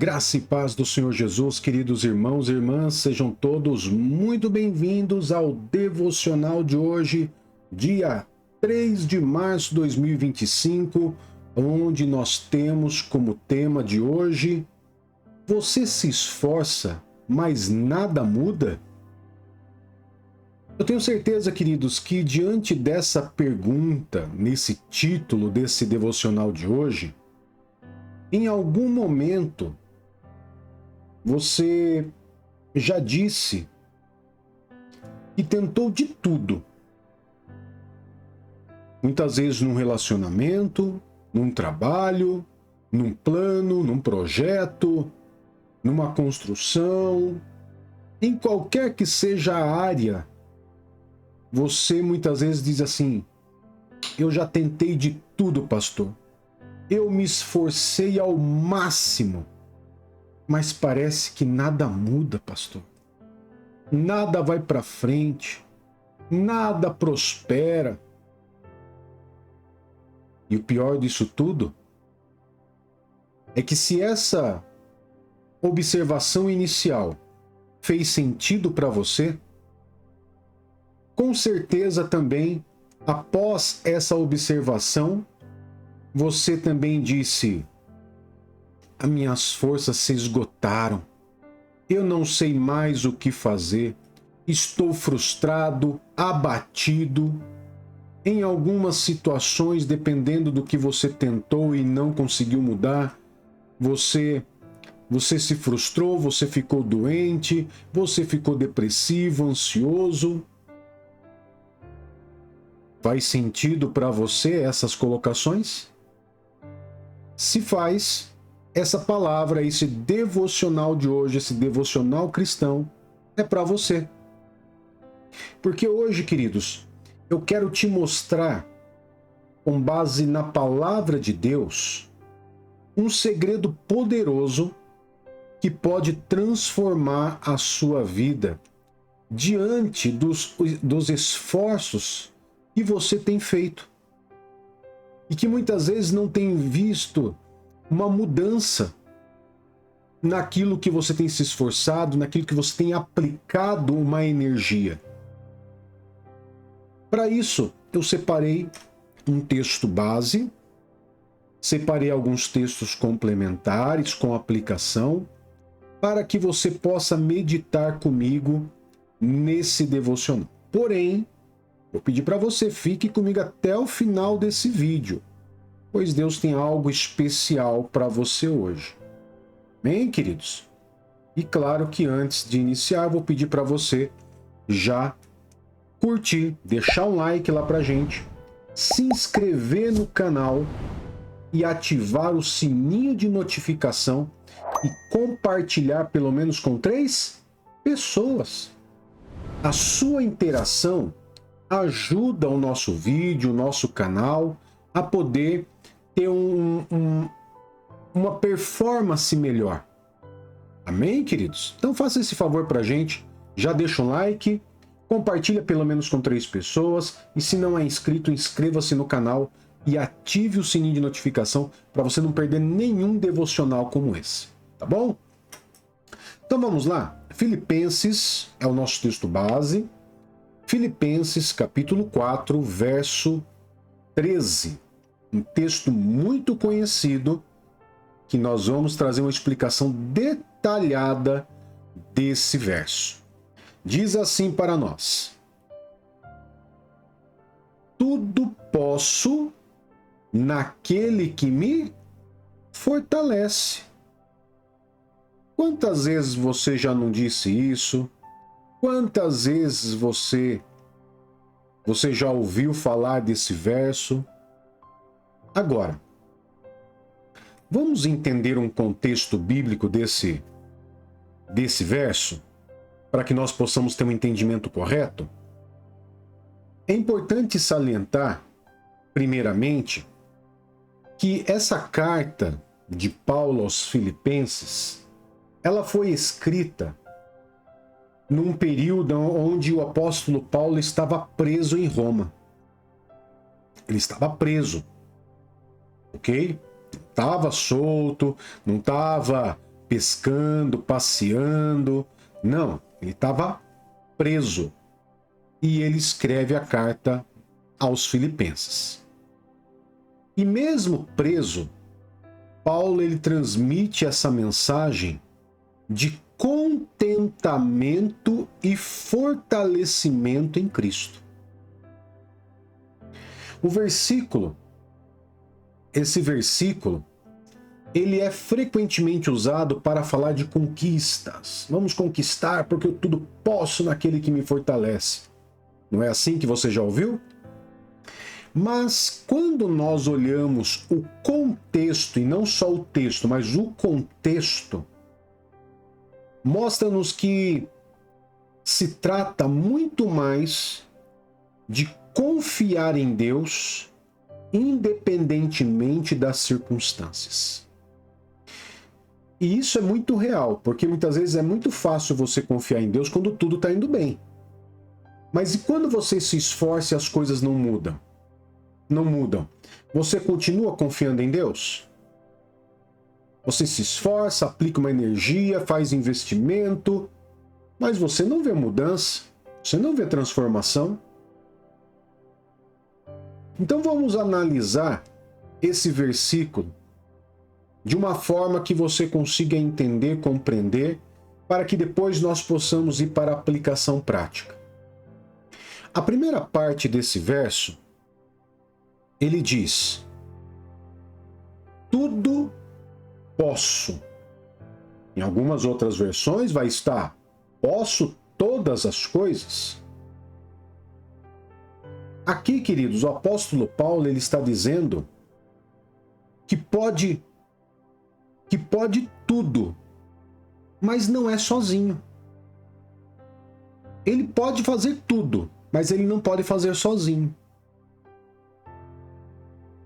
Graça e paz do Senhor Jesus, queridos irmãos e irmãs, sejam todos muito bem-vindos ao devocional de hoje, dia 3 de março de 2025, onde nós temos como tema de hoje: você se esforça, mas nada muda? Eu tenho certeza, queridos, que diante dessa pergunta, nesse título desse devocional de hoje, em algum momento você já disse que tentou de tudo. Muitas vezes num relacionamento, num trabalho, num plano, num projeto, numa construção, em qualquer que seja a área, você muitas vezes diz assim: eu já tentei de tudo, pastor. Eu me esforcei ao máximo, mas parece que nada muda, pastor. Nada vai para frente, nada prospera. E o pior disso tudo é que se essa observação inicial fez sentido para você, com certeza também, após essa observação, você também disse: as minhas forças se esgotaram, eu não sei mais o que fazer, estou frustrado, abatido. Em algumas situações, dependendo do que você tentou e não conseguiu mudar, você se frustrou, você ficou doente, você ficou depressivo, ansioso. Faz sentido para você essas colocações? Se faz, essa palavra, esse devocional de hoje, esse devocional cristão, é para você. Porque hoje, queridos, eu quero te mostrar, com base na palavra de Deus, um segredo poderoso que pode transformar a sua vida diante dos esforços que você tem feito e que muitas vezes não tem visto uma mudança naquilo que você tem se esforçado, naquilo que você tem aplicado uma energia. Para isso, eu separei um texto base, separei alguns textos complementares com aplicação, para que você possa meditar comigo nesse devocional. Porém, vou pedir para você, fique comigo até o final desse vídeo, pois Deus tem algo especial para você hoje. Bem, queridos? E claro que antes de iniciar, vou pedir para você já curtir, deixar um like lá pra gente, se inscrever no canal e ativar o sininho de notificação e compartilhar pelo menos com 3 pessoas. A sua interação ajuda o nosso vídeo, o nosso canal a poder ter uma performance melhor. Amém, queridos? Então faça esse favor pra gente, já deixa um like, compartilha pelo menos com 3 pessoas e se não é inscrito, inscreva-se no canal e ative o sininho de notificação para você não perder nenhum devocional como esse, tá bom? Então vamos lá, Filipenses é o nosso texto base, Filipenses capítulo 4, verso 13, um texto muito conhecido que nós vamos trazer uma explicação detalhada desse verso. Diz assim para nós: tudo posso naquele que me fortalece. Quantas vezes você já não disse isso? Quantas vezes você já ouviu falar desse verso? Agora, vamos entender um contexto bíblico desse verso, para que nós possamos ter um entendimento correto? É importante salientar, primeiramente, que essa carta de Paulo aos Filipenses, ela foi escrita num período onde o apóstolo Paulo estava preso em Roma. Ele estava preso, ok? Estava solto, não estava pescando, passeando. Não, ele estava preso. E ele escreve a carta aos Filipenses. E mesmo preso, Paulo ele transmite essa mensagem de contentamento e fortalecimento em Cristo. Esse versículo, ele é frequentemente usado para falar de conquistas. Vamos conquistar porque eu tudo posso naquele que me fortalece. Não é assim que você já ouviu? Mas quando nós olhamos o contexto, e não só o texto, mas o contexto, mostra-nos que se trata muito mais de confiar em Deus, independentemente das circunstâncias. E isso é muito real, porque muitas vezes é muito fácil você confiar em Deus quando tudo está indo bem. Mas e quando você se esforça e as coisas não mudam? Não mudam. Você continua confiando em Deus? Você se esforça, aplica uma energia, faz investimento, mas você não vê mudança, você não vê transformação. Então vamos analisar esse versículo de uma forma que você consiga entender, compreender, para que depois nós possamos ir para a aplicação prática. A primeira parte desse verso, ele diz: tudo posso. Em algumas outras versões vai estar: posso todas as coisas. Aqui, queridos, o apóstolo Paulo ele está dizendo que pode tudo, mas não é sozinho. Ele pode fazer tudo, mas ele não pode fazer sozinho.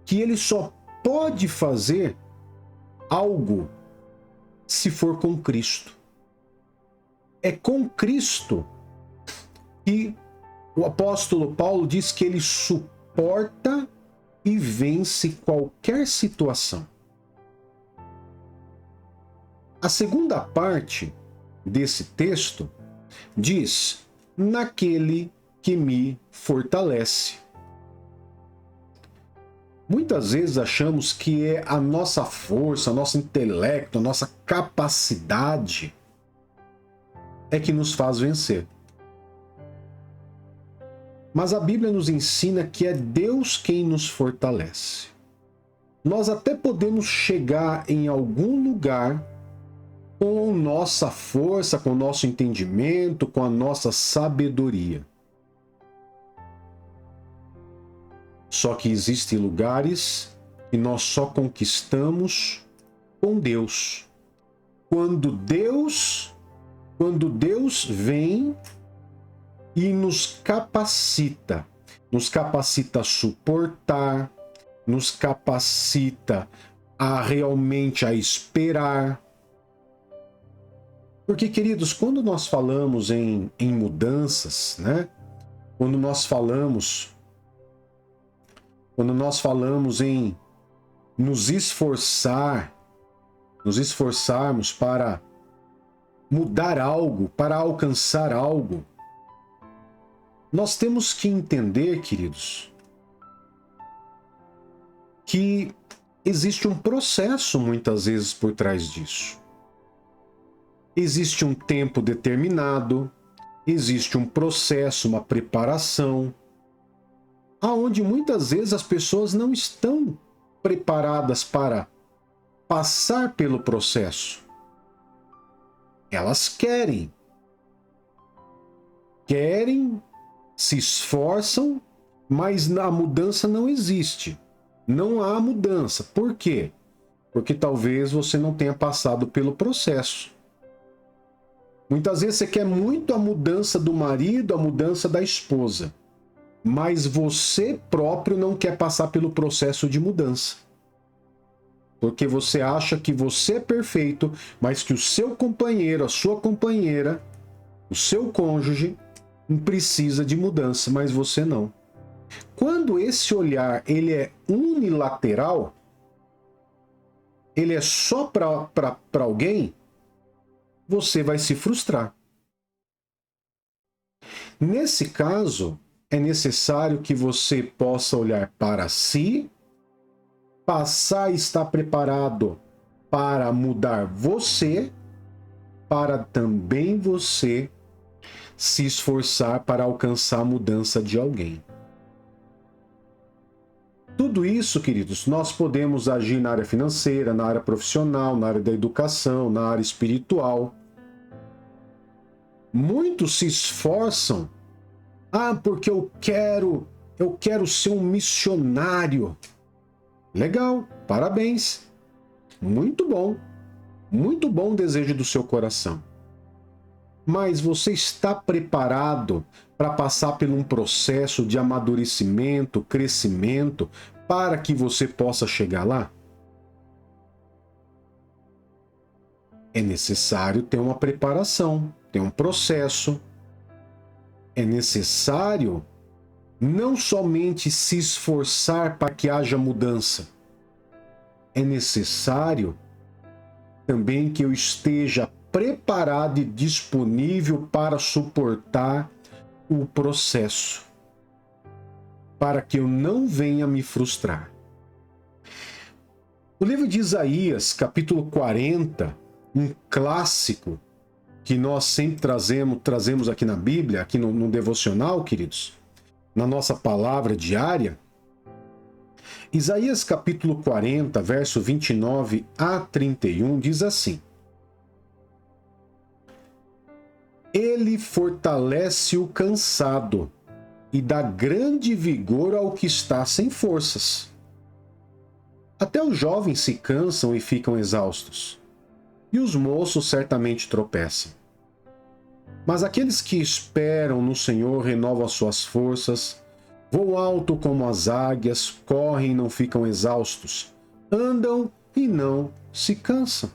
Que ele só pode fazer algo se for com Cristo. É com Cristo que o apóstolo Paulo diz que ele suporta e vence qualquer situação. A segunda parte desse texto diz: naquele que me fortalece. Muitas vezes achamos que é a nossa força, nosso intelecto, a nossa capacidade é que nos faz vencer. Mas a Bíblia nos ensina que é Deus quem nos fortalece. Nós até podemos chegar em algum lugar com nossa força, com o nosso entendimento, com a nossa sabedoria. Só que existem lugares que nós só conquistamos com Deus. Quando Deus vem e nos capacita a suportar, nos capacita a realmente a esperar. Porque, queridos, quando nós falamos em mudanças, né? Quando nós falamos em nos esforçarmos para mudar algo, para alcançar algo, nós temos que entender, queridos, que existe um processo muitas vezes por trás disso. Existe um tempo determinado, existe um processo, uma preparação, aonde muitas vezes as pessoas não estão preparadas para passar pelo processo. Elas querem, se esforçam, mas a mudança não existe. Não há mudança. Por quê? Porque talvez você não tenha passado pelo processo. Muitas vezes você quer muito a mudança do marido, a mudança da esposa, mas você próprio não quer passar pelo processo de mudança. Porque você acha que você é perfeito, mas que o seu companheiro, a sua companheira, o seu cônjuge, precisa de mudança, mas você não. Quando esse olhar ele é unilateral, ele é só para alguém, você vai se frustrar. Nesse caso, é necessário que você possa olhar para si, passar a estar preparado para mudar você, para também você se esforçar para alcançar a mudança de alguém. Tudo isso, queridos, nós podemos agir na área financeira, na área profissional, na área da educação, na área espiritual. Muitos se esforçam, porque eu quero ser um missionário. Legal, parabéns. Muito bom o desejo do seu coração. Mas você está preparado para passar por um processo de amadurecimento, crescimento, para que você possa chegar lá? É necessário ter uma preparação, ter um processo. É necessário não somente se esforçar para que haja mudança. É necessário também que eu esteja preparado e disponível para suportar o processo, para que eu não venha me frustrar. O livro de Isaías, capítulo 40, um clássico que nós sempre trazemos aqui na Bíblia, aqui no devocional, queridos, na nossa palavra diária. Isaías capítulo 40, verso 29 a 31, diz assim: Ele fortalece o cansado e dá grande vigor ao que está sem forças. Até os jovens se cansam e ficam exaustos, e os moços certamente tropeçam. Mas aqueles que esperam no Senhor renovam as suas forças, voam alto como as águias, correm e não ficam exaustos, andam e não se cansam.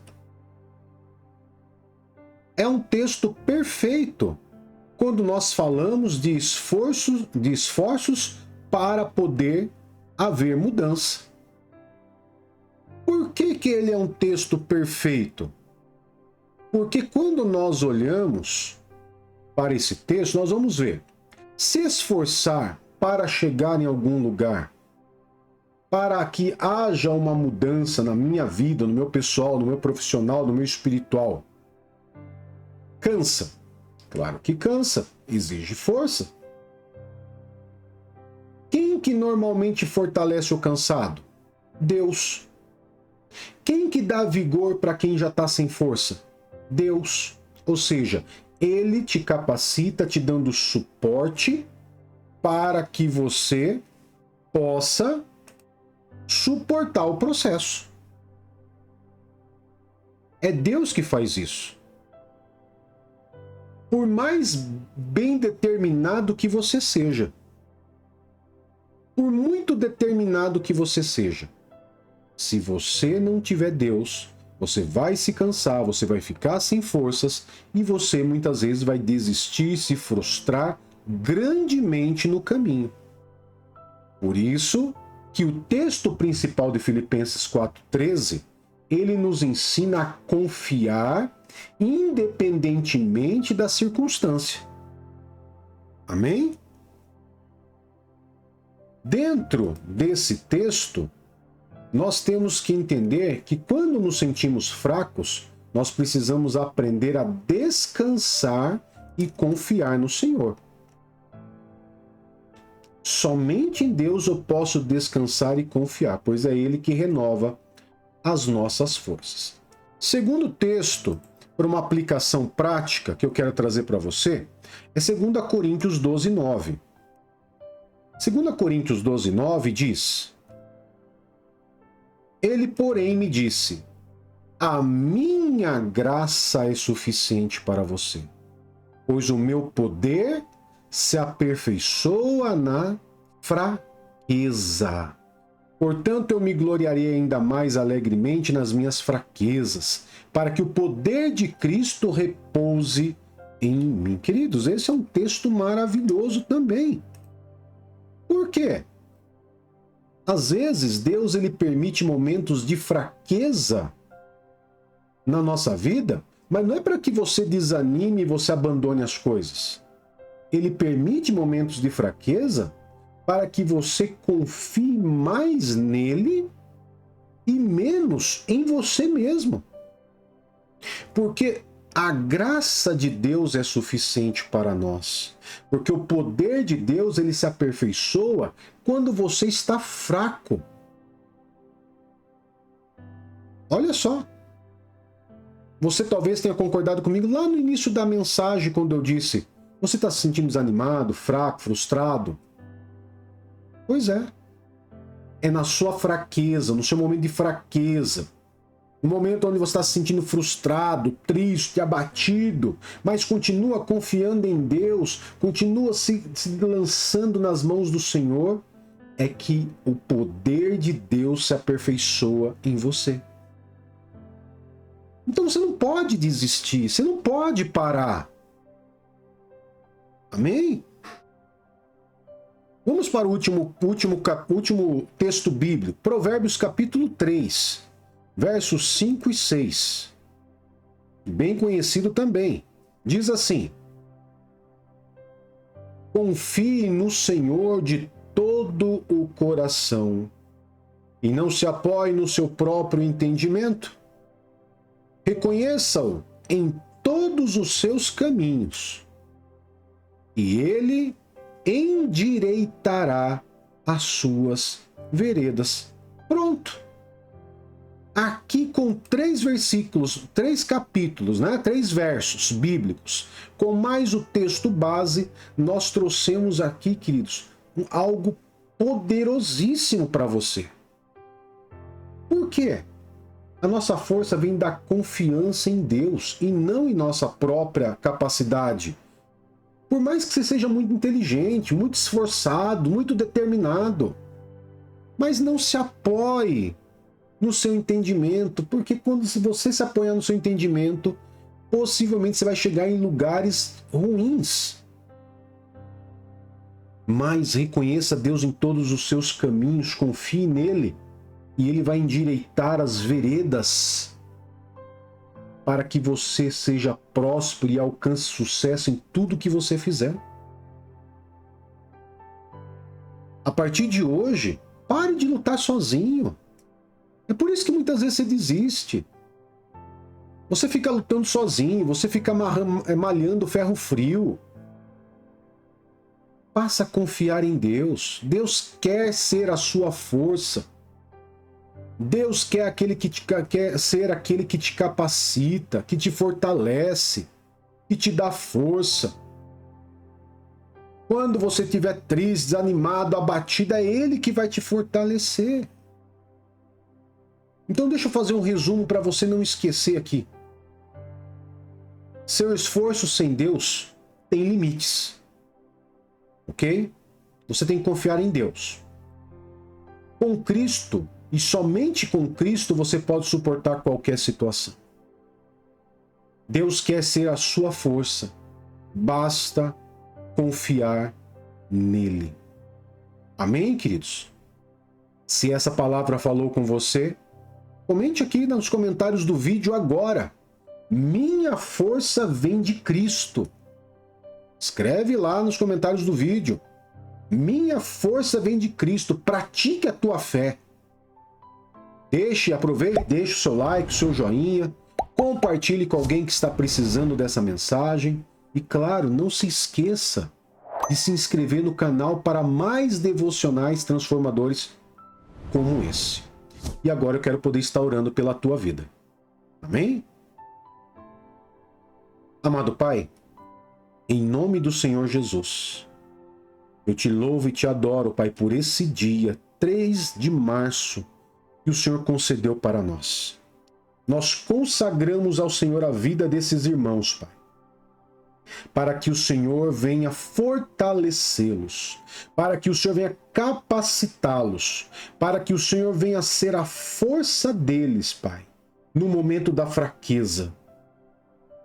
É um texto perfeito quando nós falamos de esforços para poder haver mudança. Por que ele é um texto perfeito? Porque quando nós olhamos para esse texto, nós vamos ver: se esforçar para chegar em algum lugar, para que haja uma mudança na minha vida, no meu pessoal, no meu profissional, no meu espiritual, cansa. Claro que cansa, exige força. Quem que normalmente fortalece o cansado? Deus. Quem que dá vigor para quem já está sem força? Deus. Ou seja, Ele te capacita, te dando suporte para que você possa suportar o processo. É Deus que faz isso. Por mais bem determinado que você seja, por muito determinado que você seja, se você não tiver Deus, você vai se cansar, você vai ficar sem forças e você muitas vezes vai desistir, se frustrar grandemente no caminho. Por isso que o texto principal de Filipenses 4,13, ele nos ensina a confiar independentemente da circunstância. Amém? Dentro desse texto, nós temos que entender que quando nos sentimos fracos, nós precisamos aprender a descansar e confiar no Senhor. Somente em Deus eu posso descansar e confiar, pois é Ele que renova as nossas forças. Segundo texto, para uma aplicação prática que eu quero trazer para você, é 2 Coríntios 12:9. 2 Coríntios 12:9 diz: Ele, porém, me disse: a minha graça é suficiente para você, pois o meu poder se aperfeiçoa na fraqueza. Portanto, eu me gloriarei ainda mais alegremente nas minhas fraquezas, para que o poder de Cristo repouse em mim. Queridos, esse é um texto maravilhoso também. Por quê? Às vezes, Deus ele permite momentos de fraqueza na nossa vida Mas não é para que você desanime e você abandone as coisas. Ele permite momentos de fraqueza para que você confie mais nele e menos em você mesmo. Porque a graça de Deus é suficiente para nós. Porque o poder de Deus, ele se aperfeiçoa quando você está fraco. Olha só. Você talvez tenha concordado comigo lá no início da mensagem, quando eu disse: você está se sentindo desanimado, fraco, frustrado? Pois é. É na sua fraqueza, no seu momento de fraqueza. No momento onde você está se sentindo frustrado, triste, abatido, mas continua confiando em Deus, continua se lançando nas mãos do Senhor, é que o poder de Deus se aperfeiçoa em você. Então você não pode desistir, você não pode parar. Amém? Vamos para o último texto bíblico, Provérbios capítulo 3, versos 5 e 6. Bem conhecido também. Diz assim: confie no Senhor de todo o coração e não se apoie no seu próprio entendimento. Reconheça-o em todos os seus caminhos e ele endireitará as suas veredas. Pronto. Aqui com 3 versículos, 3 capítulos, 3 versos bíblicos, com mais o texto base, nós trouxemos aqui, queridos, algo poderosíssimo para você. Por quê? A nossa força vem da confiança em Deus e não em nossa própria capacidade. Por mais que você seja muito inteligente, muito esforçado, muito determinado, mas não se apoie no seu entendimento, porque quando você se apoiar no seu entendimento, possivelmente você vai chegar em lugares ruins. Mas reconheça Deus em todos os seus caminhos, confie nele, e ele vai endireitar as veredas para que você seja próspero e alcance sucesso em tudo que você fizer. A partir de hoje, pare de lutar sozinho. É por isso que muitas vezes você desiste. Você fica lutando sozinho, você fica malhando ferro frio. Passa a confiar em Deus. Deus quer ser a sua força. Deus quer ser aquele que te capacita, que te fortalece, que te dá força. Quando você estiver triste, desanimado, abatido, é Ele que vai te fortalecer. Então deixa eu fazer um resumo para você não esquecer aqui. Seu esforço sem Deus tem limites. Ok? Você tem que confiar em Deus. Com Cristo, e somente com Cristo você pode suportar qualquer situação. Deus quer ser a sua força. Basta confiar nele. Amém, queridos? Se essa palavra falou com você, comente aqui nos comentários do vídeo agora. Minha força vem de Cristo. Escreve lá nos comentários do vídeo. Minha força vem de Cristo. Pratique a tua fé. Aproveite, deixe o seu like, o seu joinha, compartilhe com alguém que está precisando dessa mensagem e, claro, não se esqueça de se inscrever no canal para mais devocionais transformadores como esse. E agora eu quero poder estar orando pela tua vida. Amém? Amado Pai, em nome do Senhor Jesus, eu te louvo e te adoro, Pai, por esse dia, 3 de março, que o Senhor concedeu para nós. Nós consagramos ao Senhor a vida desses irmãos, Pai, para que o Senhor venha fortalecê-los, para que o Senhor venha capacitá-los, para que o Senhor venha ser a força deles, Pai, no momento da fraqueza.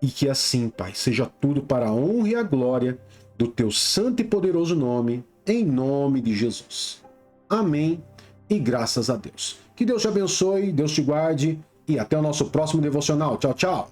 E que assim, Pai, seja tudo para a honra e a glória do teu santo e poderoso nome, em nome de Jesus. Amém e graças a Deus. Que Deus te abençoe, Deus te guarde e até o nosso próximo devocional. Tchau, tchau!